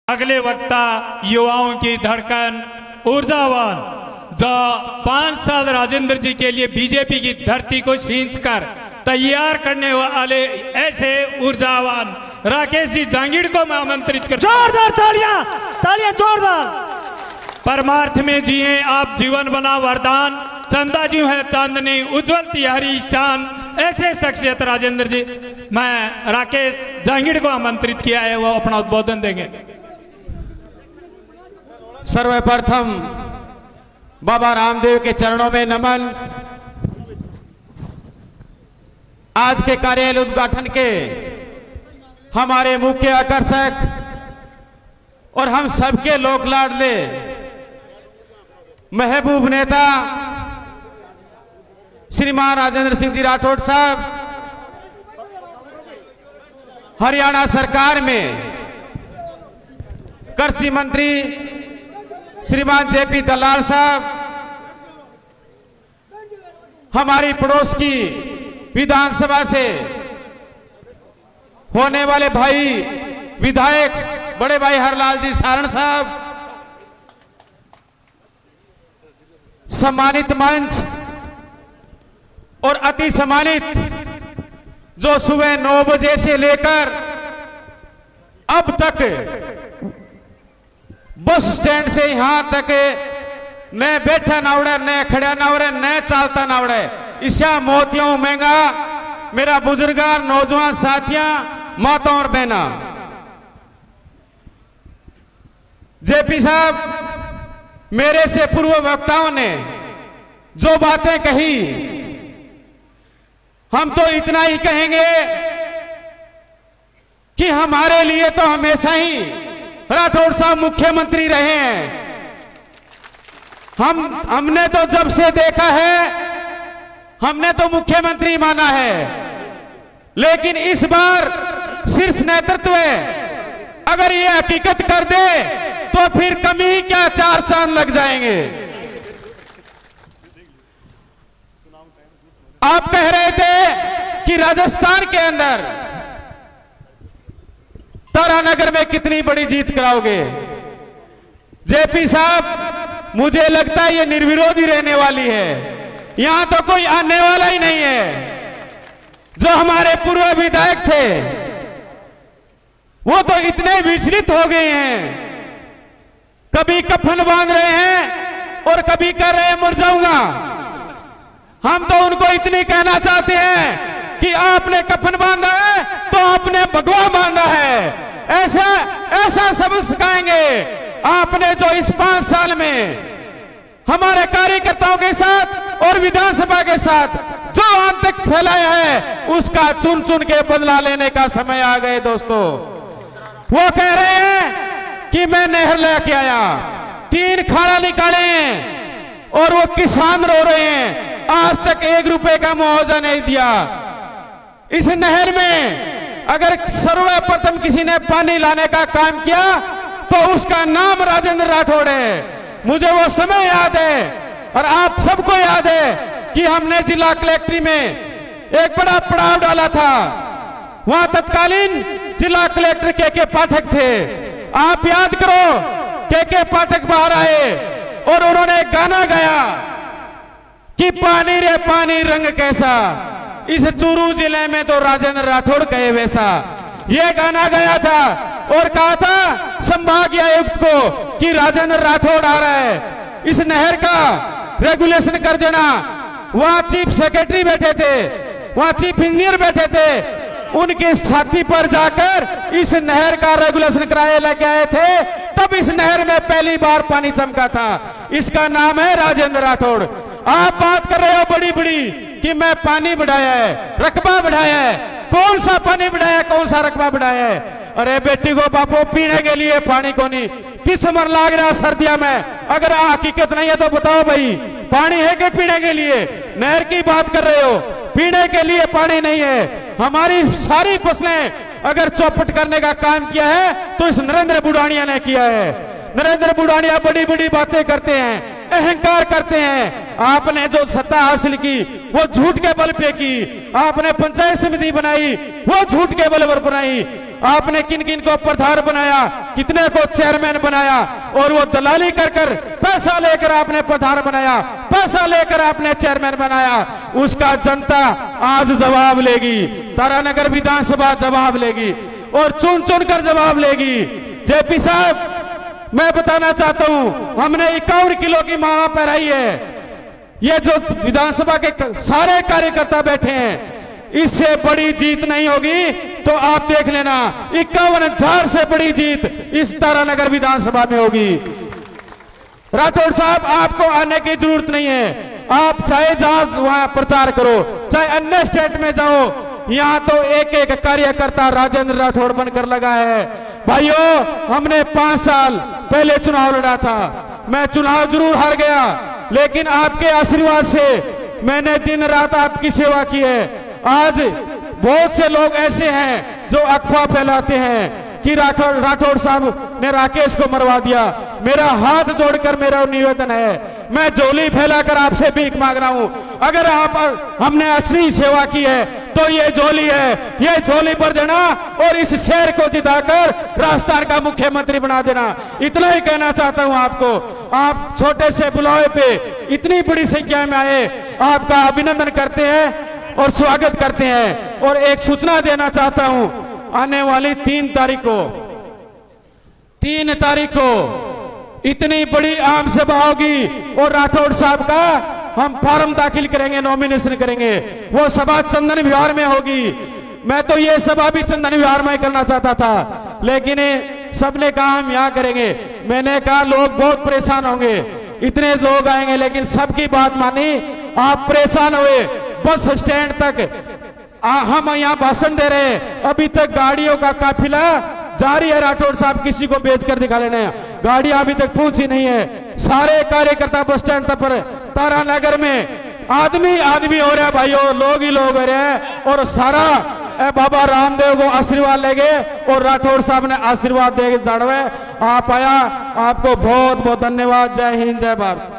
अगले वक्ता युवाओं की धड़कन ऊर्जावान, जो 5 साल राजेंद्र जी के लिए बीजेपी की धरती को छींचकर तैयार करने वाले ऐसे ऊर्जावान राकेश जी जांगीड़ को मैं आमंत्रित कर। जोरदार तालियां, तालियां जोरदार। परमार्थ में जिए आप जीवन बना वरदान, चंदा जी है चांदनी उज्जवल तिहारी शान, ऐसे शख्सियत राजेंद्र जी। मैं राकेश जांगीड़ को आमंत्रित किया है, वो अपना उद्बोधन देंगे। सर्वप्रथम बाबा रामदेव के चरणों में नमन। आज के कार्यालय उद्घाटन के हमारे मुख्य आकर्षक और हम सबके लोक लाडले महबूब नेता श्रीमान राजेंद्र सिंह जी राठौड़ साहब, हरियाणा सरकार में कृषि मंत्री श्रीमान जेपी दलाल साहब, हमारी पड़ोस की विधानसभा से होने वाले भाई विधायक बड़े भाई हरलाल जी सारण साहब, सम्मानित मंच और अति सम्मानित जो सुबह 9 बजे से लेकर अब तक बस स्टैंड से यहां तक न बैठा ना उड़े, न खड़ा ना उड़े, न चालता ना उड़े, ईशा मोतियों महंगा मेरा बुजुर्गार नौजवान साथियां, माता और बहना। जेपी साहब, मेरे से पूर्व वक्ताओं ने जो बातें कही, हम तो इतना ही कहेंगे कि हमारे लिए तो हमेशा ही राठौड़ साहब मुख्यमंत्री रहे हैं। हमने तो जब से देखा है हमने तो मुख्यमंत्री माना है, लेकिन इस बार शीर्ष नेतृत्व अगर ये हकीकत कर दे तो फिर कमी ही क्या, 4 चांद लग जाएंगे। आप कह रहे थे कि राजस्थान के अंदर तारानगर में कितनी बड़ी जीत कराओगे। जेपी साहब, मुझे लगता है ये निर्विरोधी रहने वाली है, यहां तो कोई आने वाला ही नहीं है। जो हमारे पूर्व विधायक थे वो तो इतने विचलित हो गए हैं, कभी कफन बांध रहे हैं और कभी कर रहे हैं मर जाऊंगा। हम तो उनको इतनी कहना चाहते हैं कि आपने कफन बांधा है तो आपने भगवा बांधा है, ऐसा सबक सिखाएंगे। आपने जो इस 5 साल में हमारे कार्यकर्ताओं के साथ और विधानसभा के साथ जो आतंक फैलाया है, उसका चुन चुन के बदला लेने का समय आ गए दोस्तों। वो कह रहे हैं कि मैं नहर लेके आया, 3 खाड़ा निकाले हैं और वो किसान रो रहे हैं, आज तक 1 रुपए का मुआवजा नहीं दिया। इस नहर में अगर सर्वप्रथम किसी ने पानी लाने का काम किया तो उसका नाम राजेंद्र राठौड़ है। मुझे वो समय याद है और आप सबको याद है कि हमने जिला कलेक्ट्री में एक बड़ा पड़ाव डाला था। वहां तत्कालीन जिला कलेक्टर के पाठक थे। आप याद करो, के पाठक बाहर आए और उन्होंने गाना गाया कि पानी रे पानी रंग कैसा, इस चूरू जिले में तो राजेंद्र राठौड़ कहे वैसा। ये गाना गाया था और कहा था संभागीय आयुक्त को कि राजेंद्र राठौड़ आ रहा है, इस नहर का रेगुलेशन कर देना। वहां चीफ सेक्रेटरी बैठे थे, वहां चीफ इंजीनियर बैठे थे, उनके छाती पर जाकर इस नहर का रेगुलेशन कराए लेके आए थे। तब इस नहर में पहली बार पानी चमका था। इसका नाम है राजेंद्र राठौड़। आप बात कर रहे हो बड़ी बड़ी कि मैं पानी बढ़ाया है, रकबा बढ़ाया है। कौन सा पानी बढ़ाया, कौन सा रकबा बढ़ाया है? अरे बेटी को बापो, पीने के लिए पानी को नहीं, 30 मर लाग रहा सर्दिया में। अगर हकीकत नहीं है तो बताओ भाई, पानी है कि पीने के लिए? नहर की बात कर रहे हो, पीने के लिए पानी नहीं है। हमारी सारी फसलें अगर चौपट करने का काम किया है तो इस नरेंद्र बुढ़ानिया ने किया है। नरेंद्र बुढ़ानिया बड़ी बड़ी बातें करते हैं, अहंकार करते हैं। आपने जो सत्ता हासिल की वो झूठ के बल पे की। आपने पंचायत समिति बनाई, वो झूठ के बल पर बनाई। आपने किन किन को प्रधान बनाया, कितने को चेयरमैन बनाया, और वो दलाली कर कर पैसा लेकर आपने प्रधान बनाया, पैसा लेकर आपने चेयरमैन बनाया, उसका जनता आज जवाब लेगी। तारानगर विधानसभा जवाब लेगी और चुन चुन कर जवाब लेगी। जेपी साहब, मैं बताना चाहता हूं, हमने 51 किलो की माला पहनाई है। ये जो विधानसभा के सारे कार्यकर्ता बैठे हैं, इससे बड़ी जीत नहीं होगी तो आप देख लेना, 51,000 से बड़ी जीत इस तारानगर विधानसभा में होगी। राठौड़ साहब, आपको आने की जरूरत नहीं है। आप चाहे जहां वहां प्रचार करो, चाहे अन्य स्टेट में जाओ, यहां तो एक एक कार्यकर्ता राजेंद्र राठौड़ बनकर लगा है। भाइयों, हमने 5 साल पहले चुनाव लड़ा था, मैं चुनाव जरूर हार गया, लेकिन आपके आशीर्वाद से मैंने दिन रात आपकी सेवा की है। आज बहुत से लोग ऐसे हैं जो अफवाह फैलाते हैं कि राठौड़ साहब ने राकेश को मरवा दिया। मेरा हाथ जोड़कर मेरा निवेदन है, मैं झोली फैलाकर आपसे भीख मांग रहा हूं। अगर हमने असली सेवा की है तो ये झोली है, ये झोली भर देना और इस शहर को जिताकर राजस्थान का मुख्यमंत्री बना देना। इतना ही कहना चाहता हूं आपको। आप छोटे से बुलावे पे इतनी बड़ी संख्या में आए, आपका अभिनंदन करते हैं और स्वागत करते हैं। और एक सूचना देना चाहता हूं, आने वाली 3 तारीख को इतनी बड़ी आम सभा होगी और राठौड़ साहब का हम फॉर्म दाखिल करेंगे, नॉमिनेशन करेंगे। वो सभा चंदन विहार में होगी। मैं तो ये सभा भी चंदन विहार में करना चाहता था, लेकिन सबने कहा हम यहाँ करेंगे। मैंने कहा लोग बहुत परेशान होंगे, इतने लोग आएंगे, लेकिन सबकी बात मानी। आप परेशान हुए, बस स्टैंड तक हम यहाँ भाषण दे रहे हैं, अभी तक गाड़ियों का काफिला जारी है। राठौड़ साहब, किसी को बेच कर दिखा लेना, गाड़ियां अभी तक पहुंची नहीं है। सारे कार्यकर्ता बस स्टैंड तक पर तारानगर में आदमी हो रहा है भाइयों, लोग ही लोग हो रहे हैं। और सारा बाबा रामदेव को आशीर्वाद लेंगे और राठौड़ साहब ने आशीर्वाद दे जाड़वे। आप आया, आपको बहुत बहुत धन्यवाद। जय हिंद, जय भारत।